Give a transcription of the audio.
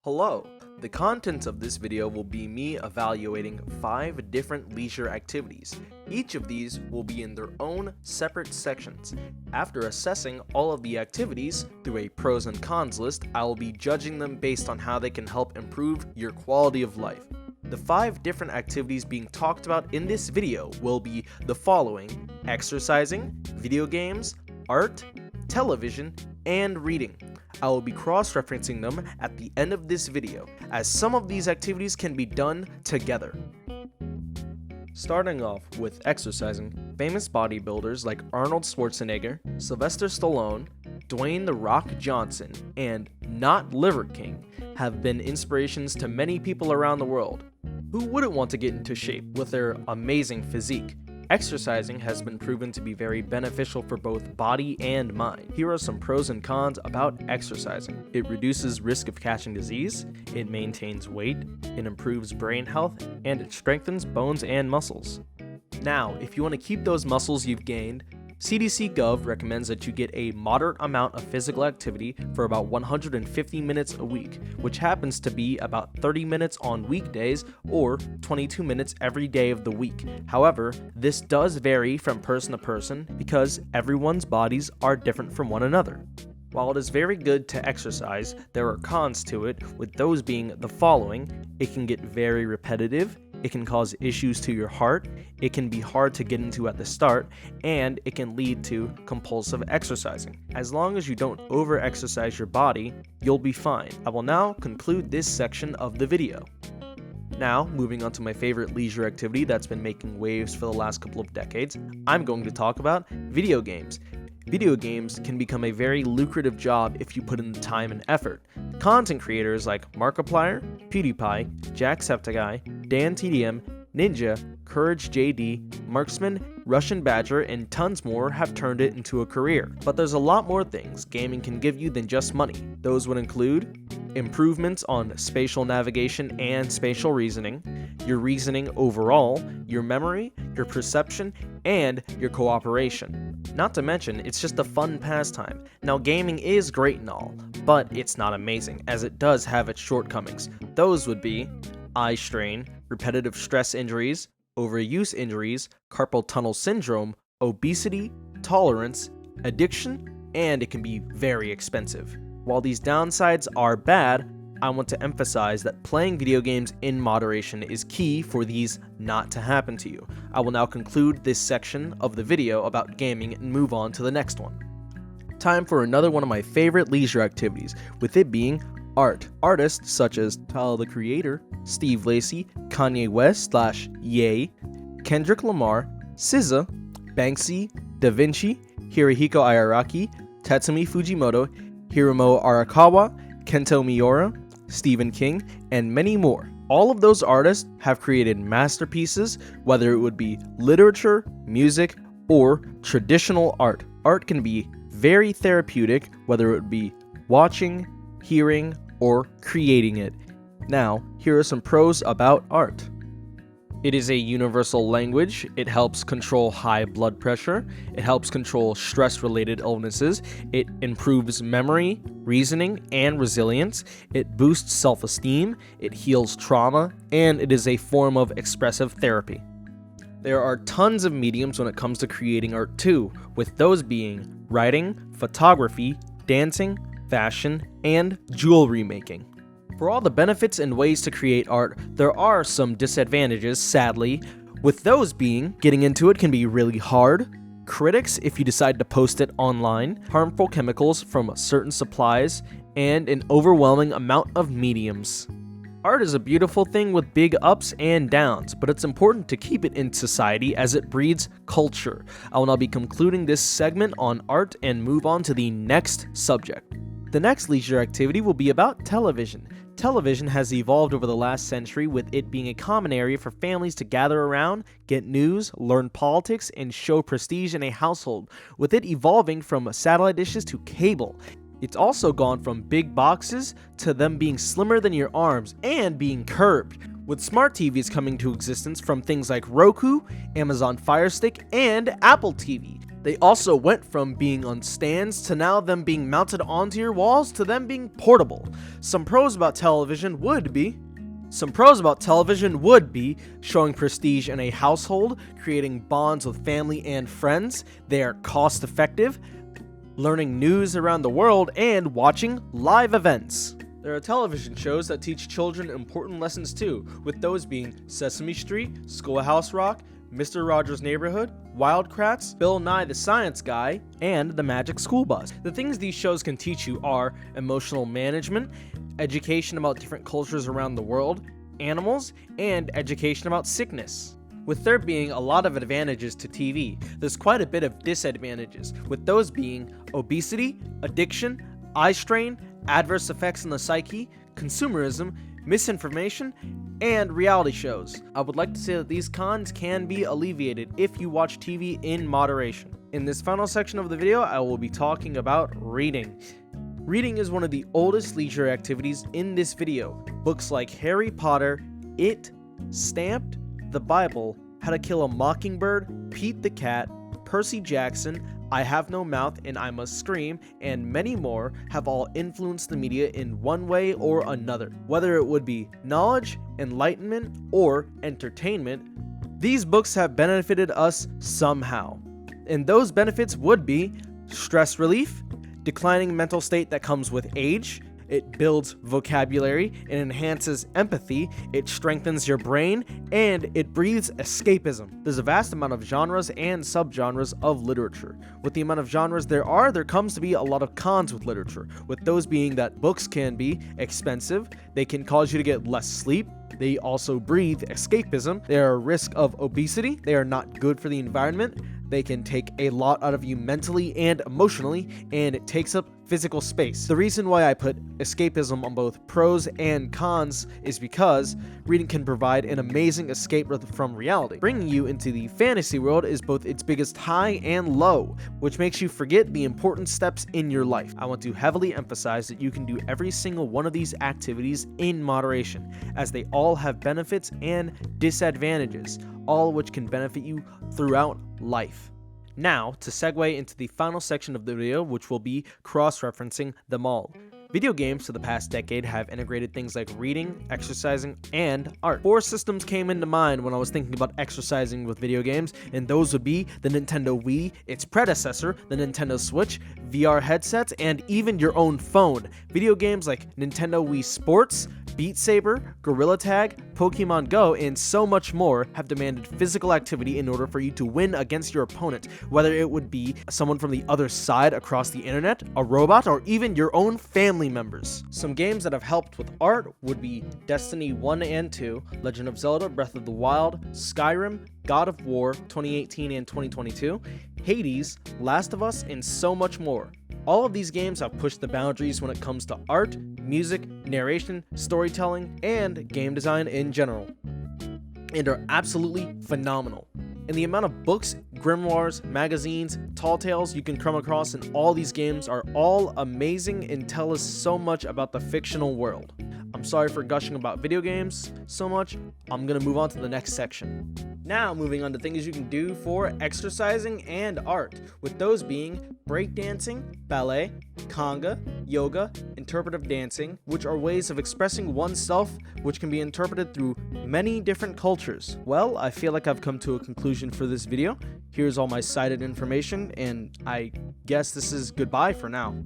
Hello! The contents of this video will be me evaluating 5 different leisure activities. Each of these will be in their own separate sections. After assessing all of the activities through a pros and cons list, I will be judging them based on how they can help improve your quality of life. The 5 different activities being talked about in this video will be the following: exercising, video games, art, television, and reading. I will be cross-referencing them at the end of this video, as some of these activities can be done together. Starting off with exercising, famous bodybuilders like Arnold Schwarzenegger, Sylvester Stallone, Dwayne "The Rock" Johnson, and Not Liver King have been inspirations to many people around the world. Who wouldn't want to get into shape with their amazing physique? Exercising has been proven to be very beneficial for both body and mind. Here are some pros and cons about exercising. It reduces risk of catching disease, it maintains weight, it improves brain health, and it strengthens bones and muscles. Now, if you want to keep those muscles you've gained, CDC Gov recommends that you get a moderate amount of physical activity for about 150 minutes a week, which happens to be about 30 minutes on weekdays or 22 minutes every day of the week. However, this does vary from person to person because everyone's bodies are different from one another. While it is very good to exercise, there are cons to it, with those being the following: it can get very repetitive, it can cause issues to your heart, it can be hard to get into at the start, and it can lead to compulsive exercising. As long as you don't over-exercise your body, you'll be fine. I will now conclude this section of the video. Now, moving on to my favorite leisure activity that's been making waves for the last couple of decades, I'm going to talk about video games. Video games can become a very lucrative job if you put in the time and effort. Content creators like Markiplier, PewDiePie, Jacksepticeye, DanTDM, Ninja, Courage JD, Marksman, Russian Badger, and tons more have turned it into a career. But there's a lot more things gaming can give you than just money. Those would include improvements on spatial navigation and spatial reasoning, your reasoning overall, your memory, your perception, and your cooperation. Not to mention, it's just a fun pastime. Now, gaming is great and all, but it's not amazing, as it does have its shortcomings. Those would be eye strain, repetitive stress injuries, overuse injuries, carpal tunnel syndrome, obesity, tolerance, addiction, and it can be very expensive. While these downsides are bad, I want to emphasize that playing video games in moderation is key for these not to happen to you. I will now conclude this section of the video about gaming and move on to the next one. Time for another one of my favorite leisure activities, with it being art. Artists such as Tyler the Creator, Steve Lacy, Kanye West /Ye, Kendrick Lamar, SZA, Banksy, Da Vinci, Hirohiko Araraki, Tatsumi Fujimoto, Hiromo Arakawa, Kento Miura, Stephen King, and many more. All of those artists have created masterpieces, whether it would be literature, music, or traditional art. Art can be very therapeutic, whether it would be watching, hearing, or creating it. Now, here are some pros about art. It is a universal language. It helps control high blood pressure. It helps control stress-related illnesses. It improves memory, reasoning, and resilience. It boosts self-esteem. It heals trauma, and it is a form of expressive therapy. There are tons of mediums when it comes to creating art too, with those being writing, photography, dancing, fashion, and jewelry making. For all the benefits and ways to create art, there are some disadvantages, sadly, with those being getting into it can be really hard, critics if you decide to post it online, harmful chemicals from certain supplies, and an overwhelming amount of mediums. Art is a beautiful thing with big ups and downs, but it's important to keep it in society as it breeds culture. I will now be concluding this segment on art and move on to the next subject. The next leisure activity will be about television. Television has evolved over the last century, with it being a common area for families to gather around, get news, learn politics, and show prestige in a household, with it evolving from satellite dishes to cable. It's also gone from big boxes to them being slimmer than your arms and being curved, with smart TVs coming to existence from things like Roku, Amazon Fire Stick, and Apple TV. They also went from being on stands to now them being mounted onto your walls to them being portable. Some pros about television would be showing prestige in a household, creating bonds with family and friends. They are cost effective, learning news around the world, and watching live events. There are television shows that teach children important lessons too, with those being Sesame Street, Schoolhouse Rock, Mr. Rogers' Neighborhood, Wild Kratts, Bill Nye the Science Guy, and The Magic School Bus. The things these shows can teach you are emotional management, education about different cultures around the world, animals, and education about sickness. With there being a lot of advantages to TV, there's quite a bit of disadvantages, with those being obesity, addiction, eye strain, adverse effects on the psyche, consumerism, misinformation, and reality shows. I would like to say that these cons can be alleviated if you watch TV in moderation. In this final section of the video, I will be talking about reading. Reading is one of the oldest leisure activities in this video. Books like Harry Potter, It, Stamped, The Bible, How to Kill a Mockingbird, Pete the Cat, Percy Jackson, I Have No Mouth and I Must Scream, and many more have all influenced the media in one way or another. Whether it would be knowledge, enlightenment, or entertainment, these books have benefited us somehow. And those benefits would be stress relief, declining mental state that comes with age, it builds vocabulary, it enhances empathy, it strengthens your brain, and it breathes escapism. There's a vast amount of genres and subgenres of literature. With the amount of genres there comes to be a lot of cons with literature, with those being that books can be expensive, they can cause you to get less sleep, they also breathe escapism, they are a risk of obesity, they are not good for the environment, they can take a lot out of you mentally and emotionally, and it takes up physical space. The reason why I put escapism on both pros and cons is because reading can provide an amazing escape from reality. Bringing you into the fantasy world is both its biggest high and low, which makes you forget the important steps in your life. I want to heavily emphasize that you can do every single one of these activities in moderation, as they all have benefits and disadvantages, all of which can benefit you throughout life. Now, to segue into the final section of the video, which will be cross-referencing them all. Video games for the past decade have integrated things like reading, exercising, and art. 4 systems came into mind when I was thinking about exercising with video games, and those would be the Nintendo Wii, its predecessor, the Nintendo Switch, VR headsets, and even your own phone. Video games like Nintendo Wii Sports, Beat Saber, Gorilla Tag, Pokemon Go, and so much more have demanded physical activity in order for you to win against your opponent, whether it would be someone from the other side across the internet, a robot, or even your own family members. Some games that have helped with art would be Destiny 1 and 2, Legend of Zelda Breath of the Wild, Skyrim, God of War 2018 and 2022, Hades, Last of Us, and so much more. All of these games have pushed the boundaries when it comes to art, music, narration, storytelling, and game design in general, and are absolutely phenomenal. And the amount of books, grimoires, magazines, tall tales you can come across in all these games are all amazing and tell us so much about the fictional world. I'm sorry for gushing about video games so much. I'm gonna move on to the next section. Now moving on to things you can do for exercising and art, with those being breakdancing, ballet, conga, yoga, interpretive dancing, which are ways of expressing oneself which can be interpreted through many different cultures. Well, I feel like I've come to a conclusion for this video. Here's all my cited information, and I guess this is goodbye for now.